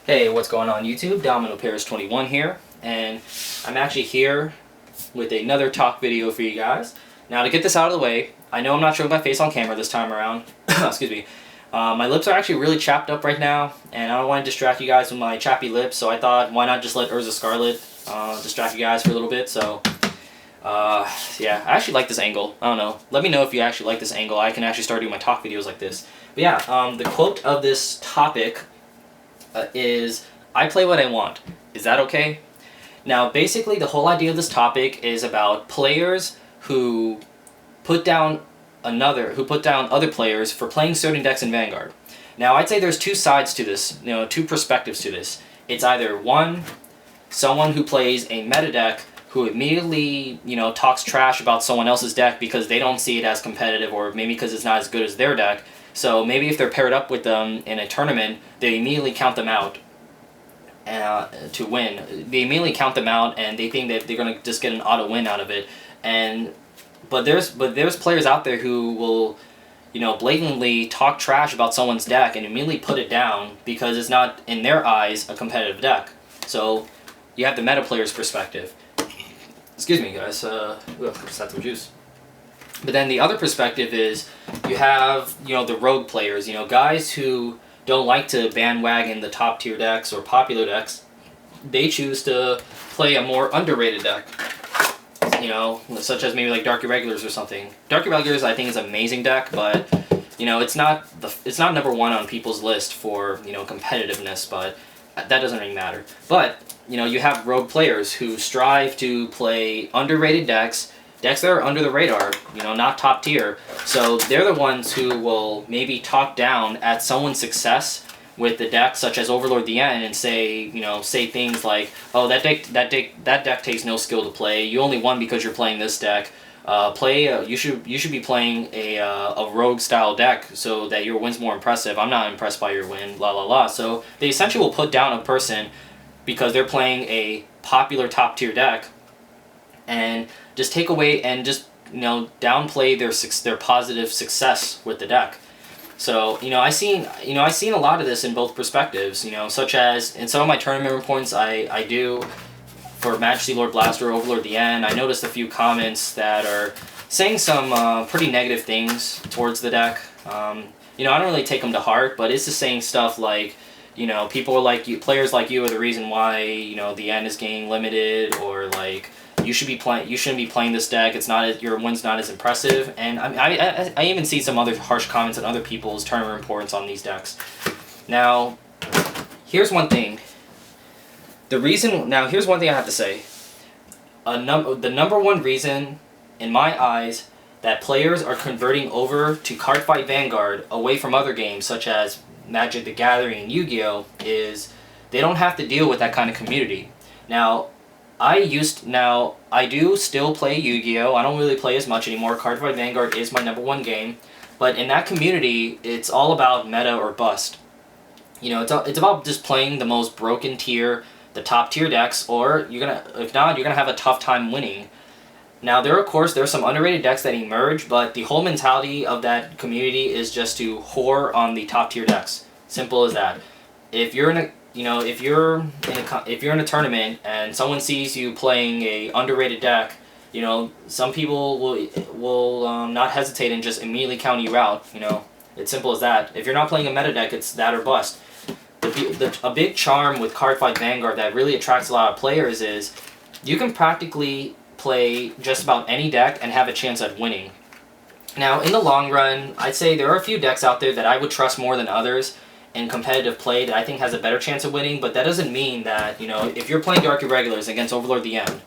Hey, what's going on YouTube? Domino Paris 21 here, and I'm actually here with another talk video for you guys. Now, to get this out of the way, I know I'm not showing my face on camera this time around. Excuse me. My lips are actually really chapped up right now, and I don't want to distract you guys with my chappy lips, so I thought, why not just let Urza Scarlet distract you guys for a little bit. So, yeah, I actually like this angle. I don't know. Let me know if you actually like this angle. I can actually start doing my talk videos like this. But yeah, the quote of this topic is, I play what I want. Is that okay? Now, basically, the whole idea of this topic is about players who put down other players for playing certain decks in Vanguard. Now, I'd say there's two sides to this, two perspectives to this. It's either one, someone who plays a meta deck who immediately, talks trash about someone else's deck because they don't see it as competitive, or maybe because it's not as good as their deck. So maybe if they're paired up with them in a tournament, they immediately count them out to win. They immediately count them out, and they think that they're gonna just get an auto win out of it. But there's players out there who will, blatantly talk trash about someone's deck and immediately put it down because it's not, in their eyes, a competitive deck. So you have the meta player's perspective. Excuse me, guys. Just had some juice. But then the other perspective is you have, the rogue players, guys who don't like to bandwagon the top tier decks or popular decks. They choose to play a more underrated deck, such as maybe like Dark Irregulars or something. Dark Irregulars, I think, is an amazing deck, but it's not number one on people's list for competitiveness, but that doesn't really matter. But you have rogue players who strive to play underrated decks that are under the radar, not top tier. So they're the ones who will maybe talk down at someone's success with the deck, such as Overlord the End, and say things like, "Oh, that deck takes no skill to play. You only won because you're playing this deck. You should be playing a rogue style deck so that your win's more impressive. I'm not impressed by your win. La la la." So they essentially will put down a person because they're playing a popular top tier deck, and just take away and just downplay their positive success with the deck. So I seen a lot of this in both perspectives. Such as in some of my tournament reports I do for Majesty Lord Blaster, Overlord the End. I noticed a few comments that are saying some pretty negative things towards the deck. I don't really take them to heart, but it's just saying stuff like, people are like you, players like you are the reason why the End is getting limited, or like, you shouldn't be playing this deck. Your win's not as impressive. And I even see some other harsh comments on other people's tournament reports on these decks. Now, here's one thing. Here's one thing I have to say. The number one reason, in my eyes, that players are converting over to Cardfight Vanguard away from other games such as Magic the Gathering and Yu-Gi-Oh! Is they don't have to deal with that kind of community. Now, I do still play Yu-Gi-Oh! I don't really play as much anymore. Cardfight Vanguard is my number one game. But in that community, it's all about meta or bust. It's about just playing the most broken tier, the top tier decks, or if not, you're gonna have a tough time winning. Now, there's some underrated decks that emerge, but the whole mentality of that community is just to whore on the top tier decks. Simple as that. If you're in a tournament and someone sees you playing a underrated deck, some people will not hesitate and just immediately count you out. It's simple as that. If you're not playing a meta deck, it's that or bust. A big charm with Cardfight Vanguard that really attracts a lot of players is you can practically play just about any deck and have a chance at winning. Now, in the long run, I'd say there are a few decks out there that I would trust more than others in competitive play that I think has a better chance of winning, but that doesn't mean that, if you're playing Dark Irregulars against Overlord the End,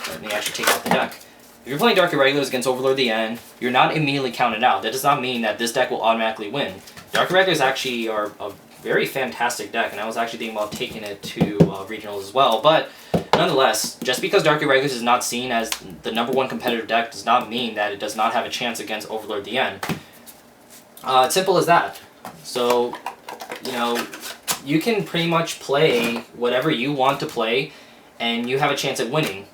let me actually take out the deck. If you're playing Dark Irregulars against Overlord the End, you're not immediately counted out. That does not mean that this deck will automatically win. Dark Irregulars actually are a very fantastic deck, and I was actually thinking about taking it to regionals as well, but nonetheless, just because Dark Irregulars is not seen as the number one competitive deck does not mean that it does not have a chance against Overlord the End. It's simple as that. So, you can pretty much play whatever you want to play, and you have a chance at winning.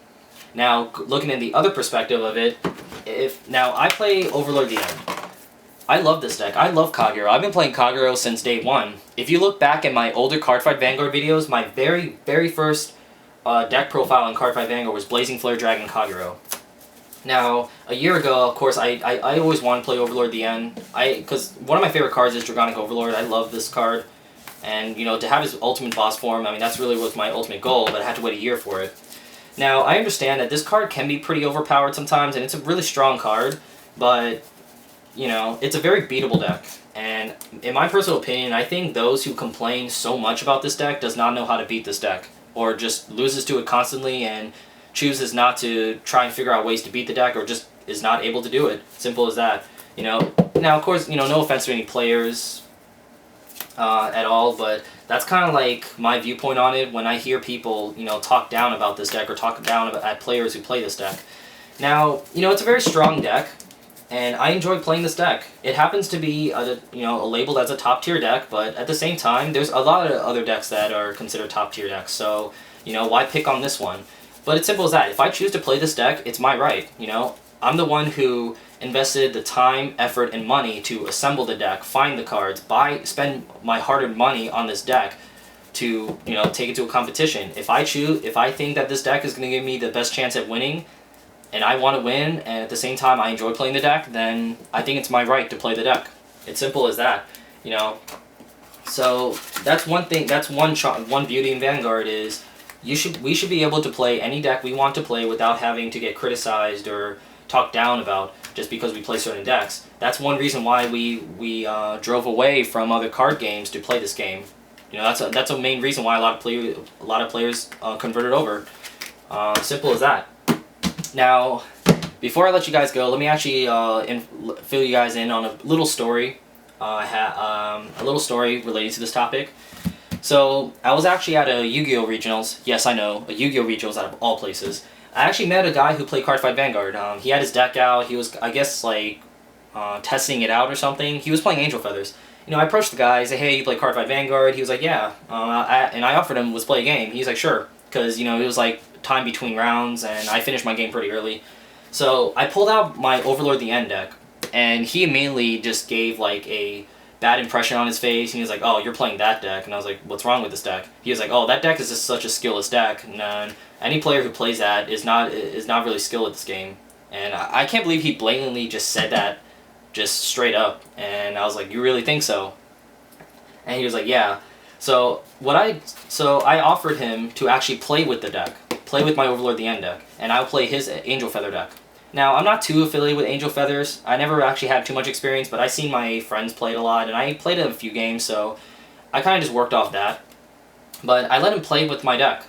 Now, looking at the other perspective of it, now I play Overlord the End. I love this deck. I love Kagero. I've been playing Kagero since day one. If you look back at my older Cardfight Vanguard videos, my very first deck profile on Cardfight Vanguard was Blazing Flare Dragon Kagero. Now, a year ago, of course, I always wanted to play Overlord at the end. Because one of my favorite cards is Dragonic Overlord. I love this card. And, you know, to have his ultimate boss form, I mean, that's really was my ultimate goal, but I had to wait a year for it. Now, I understand that this card can be pretty overpowered sometimes, and it's a really strong card, but, you know, it's a very beatable deck. And in my personal opinion, I think those who complain so much about this deck does not know how to beat this deck, or just loses to it constantly and chooses not to try and figure out ways to beat the deck, or just is not able to do it. Simple as that. You know, now of course, you know, no offense to any players at all, but that's kind of like my viewpoint on it when I hear people, you know, talk down about this deck or talk down at players who play this deck. Now, you know, it's a very strong deck, and I enjoy playing this deck. It happens to be, labeled as a top tier deck, but at the same time, there's a lot of other decks that are considered top tier decks, so, you know, why pick on this one? But it's simple as that. If I choose to play this deck, it's my right, you know? I'm the one who invested the time, effort, and money to assemble the deck, find the cards, spend my hard-earned money on this deck to, you know, take it to a competition. If I think that this deck is going to give me the best chance at winning, and I want to win, and at the same time I enjoy playing the deck, then I think it's my right to play the deck. It's simple as that, you know? So that's one thing, that's one beauty in Vanguard is we should be able to play any deck we want to play without having to get criticized or talked down about just because we play certain decks. That's one reason why we drove away from other card games to play this game. You know, that's a main reason why a lot of players converted over. Simple as that. Now, before I let you guys go, let me actually fill you guys in on a little story. A little story related to this topic. So, I was actually at a Yu-Gi-Oh! Regionals. Yes, I know, a Yu-Gi-Oh! Regionals out of all places. I actually met a guy who played Cardfight Vanguard. He had his deck out. He was, I guess, like, testing it out or something. He was playing Angel Feathers. You know, I approached the guy. I said, hey, you play Cardfight Vanguard? He was like, yeah. And I offered him, let's play a game. He's like, sure. Because, you know, it was, like, time between rounds, and I finished my game pretty early. So, I pulled out my Overlord the End deck. And he immediately just gave, like, a bad impression on his face. He was like, oh, you're playing that deck. And I was like, what's wrong with this deck? He was like, oh, that deck is just such a skillless deck. And any player who plays that is not really skilled at this game. And I can't believe he blatantly just said that just straight up. And I was like, you really think so? And he was like, yeah. So I offered him to actually play with the deck. Play with my Overlord the End deck. And I'll play his Angel Feather deck. Now, I'm not too affiliated with Angel Feathers. I never actually had too much experience, but I've seen my friends play it a lot, and I played it a few games, so I kind of just worked off that. But I let him play with my deck.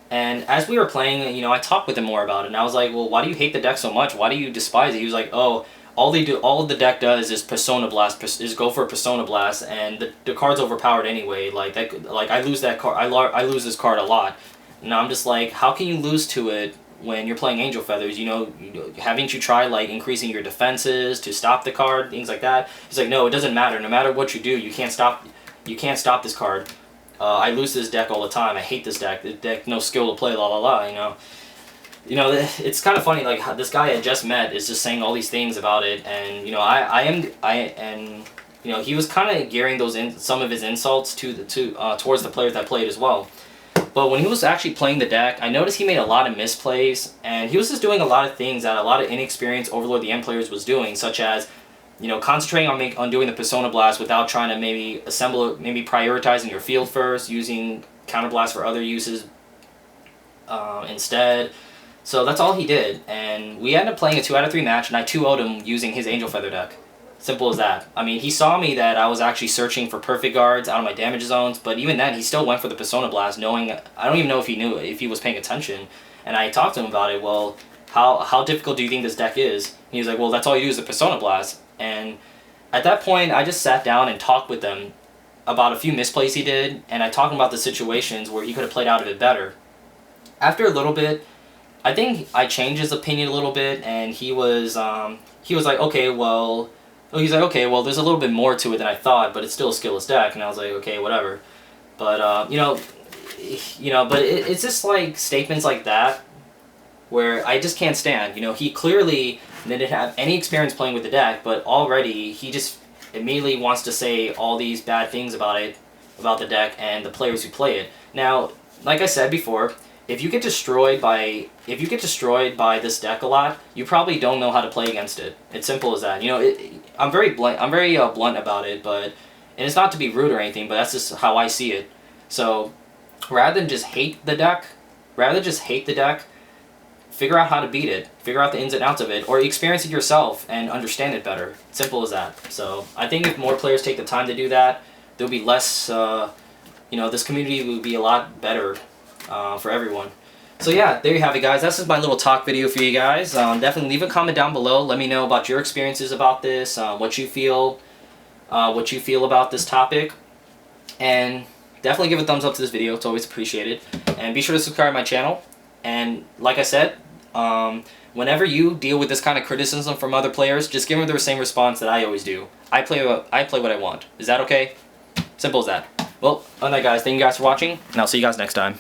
And as we were playing, you know, I talked with him more about it, and I was like, well, why do you hate the deck so much? Why do you despise it? He was like, oh, all the deck does is Persona Blast, is go for a Persona Blast, and the card's overpowered anyway. Like I lose that card, I lose this card a lot. And I'm just like, how can you lose to it when you're playing Angel Feathers? You know, haven't you tried, like, increasing your defenses to stop the card, things like that? He's like, no, it doesn't matter. No matter what you do, you can't stop this card. I lose this deck all the time. I hate this deck. The deck, no skill to play, la la la, you know. You know, it's kind of funny, like, this guy I just met is just saying all these things about it, and, you know, you know, he was kind of gearing some of his insults towards the players that played as well. But when he was actually playing the deck, I noticed he made a lot of misplays, and he was just doing a lot of things that a lot of inexperienced Overlord the End players was doing, such as, you know, concentrating on doing the Persona Blast without trying to maybe prioritizing your field first, using Counter Blast for other uses instead. So that's all he did, and we ended up playing a 2 out of 3 match, and I 2-0'd him using his Angel Feather deck. Simple as that. I mean, he saw me that I was actually searching for perfect guards out of my damage zones, but even then, he still went for the Persona Blast, knowing, I don't even know if he knew, if he was paying attention. And I talked to him about it, well, how difficult do you think this deck is? And he was like, well, that's all you do is the Persona Blast. And at that point, I just sat down and talked with him about a few misplays he did, and I talked about the situations where he could have played out of it better. After a little bit, I think I changed his opinion a little bit, and he was like, okay, well, there's a little bit more to it than I thought, but it's still a skillless deck. And I was like, okay, whatever. But but it's just like statements like that where I just can't stand. You know, he clearly and didn't have any experience playing with the deck, but already he just immediately wants to say all these bad things about it, about the deck and the players who play it. Now, like I said before, if you get destroyed by this deck a lot, you probably don't know how to play against it. It's simple as that. You know, I'm very blunt about it, but and it's not to be rude or anything, but that's just how I see it. So, rather than just hate the deck, figure out how to beat it. Figure out the ins and outs of it, or experience it yourself and understand it better. Simple as that. So I think if more players take the time to do that, there'll be less. This community will be a lot better for everyone. So yeah, there you have it, guys. That's just my little talk video for you guys. Definitely leave a comment down below. Let me know about your experiences about this, what you feel about this topic, and definitely give a thumbs up to this video. It's always appreciated. And be sure to subscribe to my channel. And like I said, whenever you deal with this kind of criticism from other players, just give them the same response that I always do. I play what I want. Is that okay? Simple as that. Well, other than that, guys, thank you guys for watching, and I'll see you guys next time.